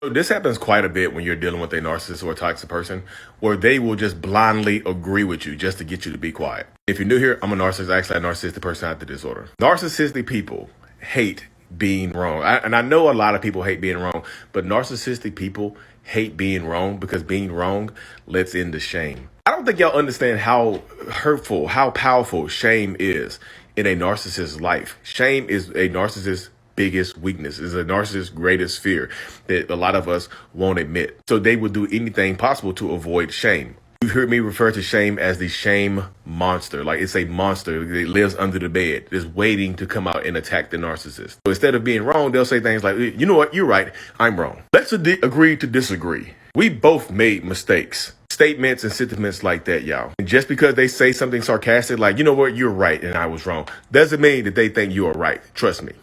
So this happens quite a bit when you're dealing with a narcissist or a toxic person, where they will just blindly agree with you just to get you to be quiet. If you're new here, I'm a narcissist, actually a narcissistic personality disorder. Narcissistic people hate being wrong. And I know a lot of people hate being wrong, but narcissistic people hate being wrong because being wrong lets into shame. I don't think y'all understand how hurtful, how powerful shame is in a narcissist's life. Shame is a narcissist's biggest weakness, is a narcissist's greatest fear that a lot of us won't admit. So they will do anything possible to avoid shame. You've heard me refer to shame as the shame monster. Like, it's a monster that lives under the bed, just waiting to come out and attack the narcissist. So instead of being wrong, they'll say things like, you know what, you're right, I'm wrong. Let's agree to disagree. We both made mistakes. Statements and sentiments like that, y'all. And just because they say something sarcastic, like, you know what, you're right and I was wrong, doesn't mean that they think you are right. Trust me.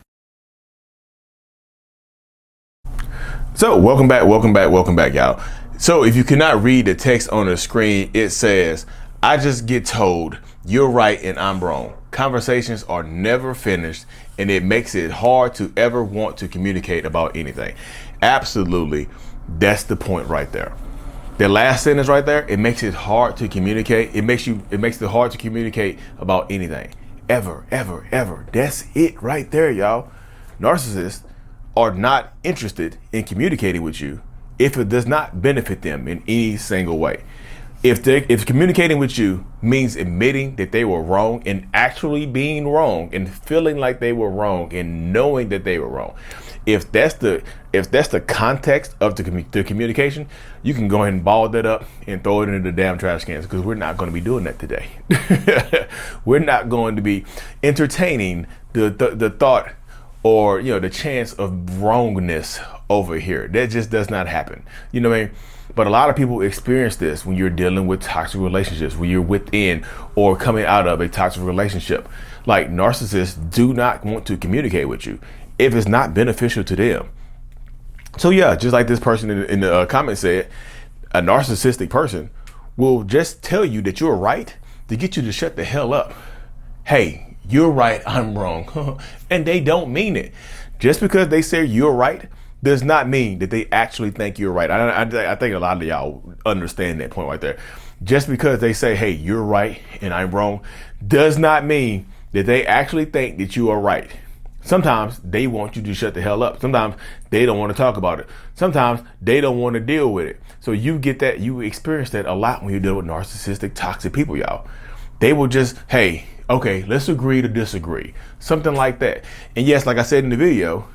So welcome back, y'all. So if you cannot read the text on the screen, it says, I just get told you're right and I'm wrong. Conversations are never finished and it makes it hard to ever want to communicate about anything. Absolutely. That's the point right there. The last sentence right there, it makes it hard to communicate. It makes it hard to communicate about anything. Ever. That's it right there, y'all. Narcissists are not interested in communicating with you if it does not benefit them in any single way. If communicating with you means admitting that they were wrong and actually being wrong and feeling like they were wrong and knowing that they were wrong, if that's the context of the communication, you can go ahead and ball that up and throw it into the damn trash cans, because we're not going to be doing that today. We're not going to be entertaining the thought or the chance of wrongness over here. That just does not happen. You know what I mean? But a lot of people experience this when you're dealing with toxic relationships, when you're within or coming out of a toxic relationship. Like, narcissists do not want to communicate with you if it's not beneficial to them. So yeah, just like this person in the comment said, a narcissistic person will just tell you that you're right to get you to shut the hell up. Hey, you're right, I'm wrong. And they don't mean it. Just because they say you're right does not mean that they actually think you're right. I think a lot of y'all understand that point right there. Just because they say, hey, you're right and I'm wrong, does not mean that they actually think that you are right. Sometimes they want you to shut the hell up. Sometimes they don't want to talk about it. Sometimes they don't want to deal with it. So you get that, you experience that a lot when you deal with narcissistic, toxic people, y'all. They will just, hey, okay, let's agree to disagree. Something like that. And yes, like I said in the video,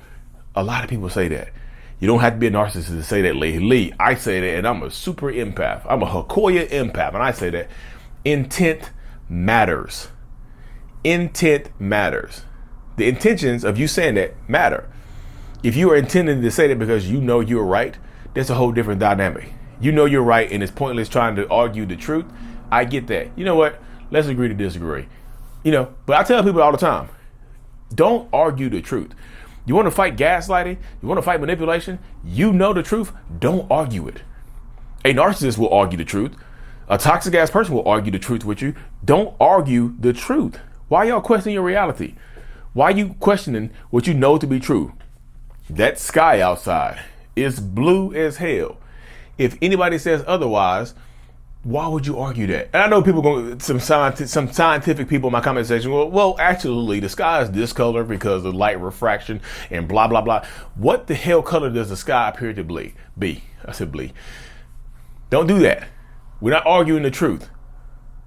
a lot of people say that. You don't have to be a narcissist to say that, Lee. I say that, and I'm a super empath. I'm a Hakoya empath, and I say that intent matters. Intent matters. The intentions of you saying that matter. If you are intending to say that because you know you're right, that's a whole different dynamic. You know you're right, and it's pointless trying to argue the truth. I get that. You know what? Let's agree to disagree. But I tell people all the time, don't argue the truth. You want to fight gaslighting? You want to fight manipulation? You know the truth. Don't argue it. A narcissist will argue the truth. A toxic ass person will argue the truth with you. Don't argue the truth. Why y'all questioning your reality? Why are you questioning what you know to be true? That sky outside is blue as hell. If anybody says otherwise, why would you argue that? And I know people some scientific people in my comment section. Well, actually, the sky is this color because of light refraction and blah blah blah. What the hell color does the sky appear to be? I said be. Don't do that. We're not arguing the truth.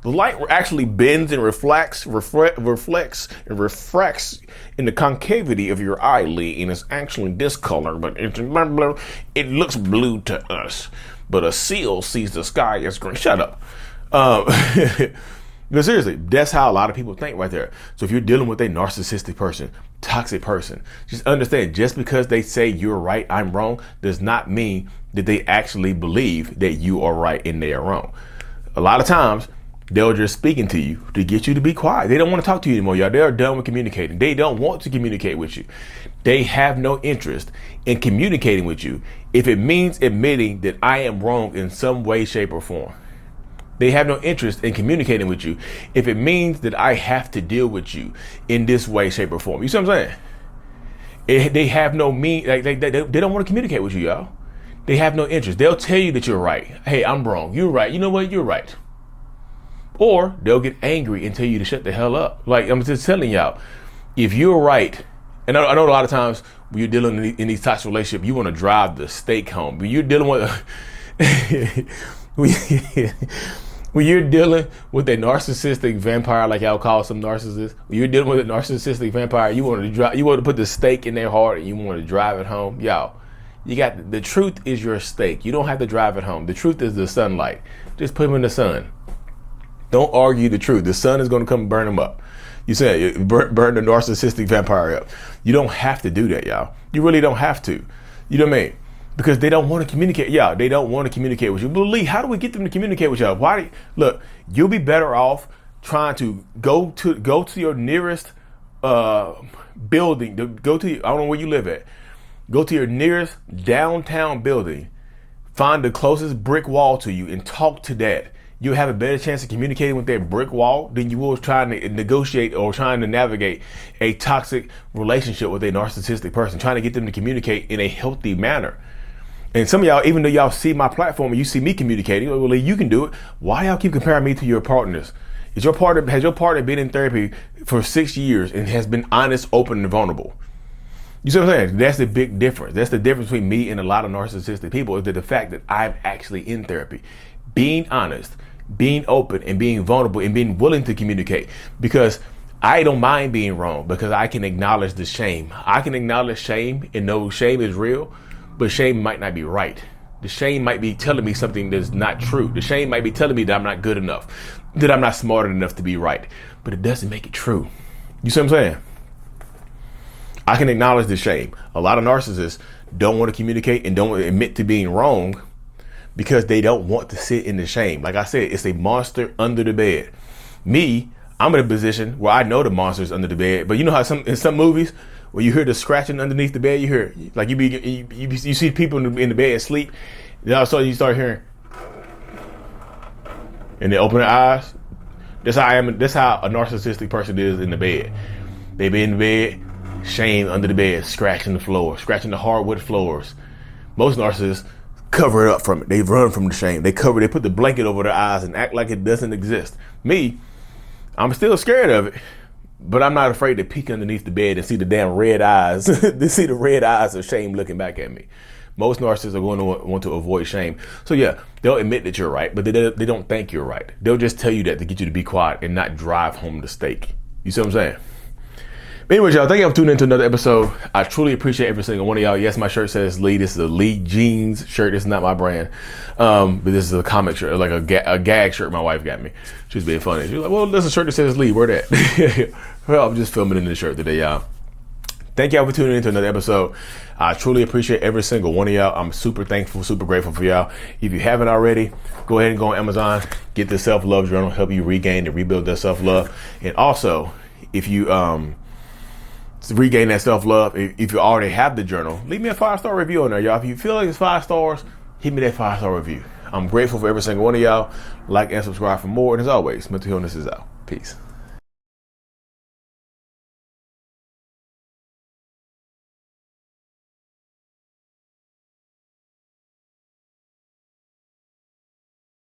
The light actually bends and reflects and refracts in the concavity of your eyelid, and it's actually this color, but it looks blue to us. But a seal sees the sky as green. Shut up. But seriously, that's how a lot of people think right there. So if you're dealing with a narcissistic person, toxic person, just understand, just because they say you're right, I'm wrong, does not mean that they actually believe that you are right and they are wrong. A lot of times, they're just speaking to you to get you to be quiet. They don't want to talk to you anymore, y'all. They are done with communicating. They don't want to communicate with you. They have no interest in communicating with you if it means admitting that I am wrong in some way, shape, or form. They have no interest in communicating with you if it means that I have to deal with you in this way, shape, or form. You see what I'm saying? They have no they don't want to communicate with you, y'all. They have no interest. They'll tell you that you're right. Hey, I'm wrong. You're right. You know what? You're right. Or they'll get angry and tell you to shut the hell up. Like, I'm just telling y'all, if you're right, and I know a lot of times when you're dealing in these toxic relationships, you want to drive the stake home. But you're dealing with when you're dealing with a narcissistic vampire, like y'all call some narcissists, when you're dealing with a narcissistic vampire, you want to put the stake in their heart and you want to drive it home. Y'all, the truth is your stake. You don't have to drive it home. The truth is the sunlight. Just put them in the sun. Don't argue the truth. The sun is going to come burn them up. You said burn the narcissistic vampire up. You don't have to do that, y'all. You really don't have to. You know what I mean? Because they don't want to communicate. Yeah, they don't want to communicate with you. But Lee, how do we get them to communicate with y'all? Look, you'll be better off trying to go to your nearest building. I don't know where you live at. Go to your nearest downtown building. Find the closest brick wall to you and talk to that. You'll have a better chance of communicating with that brick wall than you will trying to negotiate or trying to navigate a toxic relationship with a narcissistic person, trying to get them to communicate in a healthy manner. And some of y'all, even though y'all see my platform and you see me communicating, well, you can do it. Why y'all keep comparing me to your partners? Has your partner been in therapy for 6 years and has been honest, open, and vulnerable? You see what I'm saying? That's the big difference. That's the difference between me and a lot of narcissistic people, is that the fact that I'm actually in therapy. Being honest, being open, and being vulnerable, and being willing to communicate. Because I don't mind being wrong, because I can acknowledge the shame. I can acknowledge shame and know shame is real, but shame might not be right. The shame might be telling me something that's not true. The shame might be telling me that I'm not good enough, that I'm not smart enough to be right, but it doesn't make it true. You see what I'm saying? I can acknowledge the shame. A lot of narcissists don't want to communicate and don't want to admit to being wrong because they don't want to sit in the shame. Like I said, it's a monster under the bed. Me, I'm in a position where I know the monster's under the bed, but you know how in some movies, when you hear the scratching underneath the bed, you hear, like you see people in the bed asleep, then all of a sudden you start hearing, and they open their eyes. That's how a narcissistic person is in the bed. They be in the bed, shame under the bed, scratching the floor, scratching the hardwood floors. Most narcissists cover it up from it. They run from the shame. They put the blanket over their eyes and act like it doesn't exist. Me, I'm still scared of it, but I'm not afraid to peek underneath the bed and see the damn red eyes, to see the red eyes of shame looking back at me. Most narcissists are going to want to avoid shame. So yeah, they'll admit that you're right, but they don't think you're right. They'll just tell you that to get you to be quiet and not drive home the stake. You see what I'm saying? But anyways, y'all, thank you for tuning into another episode. I truly appreciate every single one of y'all. Yes, my shirt says Lee. This is a Lee Jeans shirt. This is not my brand. But this is a comic shirt, like a gag shirt my wife got me. She was being funny. She was like, well, there's a shirt that says Lee. Where that? Well, I'm just filming in the shirt today, y'all. Thank y'all for tuning into another episode. I truly appreciate every single one of y'all. I'm super thankful, super grateful for y'all. If you haven't already, go ahead and go on Amazon, get the self-love journal, help you regain and rebuild that self-love. And also, if you to regain that self-love, if you already have the journal, leave me a 5-star review on there, y'all. If you feel like it's 5 stars, hit me that 5-star review. I'm grateful for every single one of y'all. Like and subscribe for more. And as always, mental illness is out. Peace.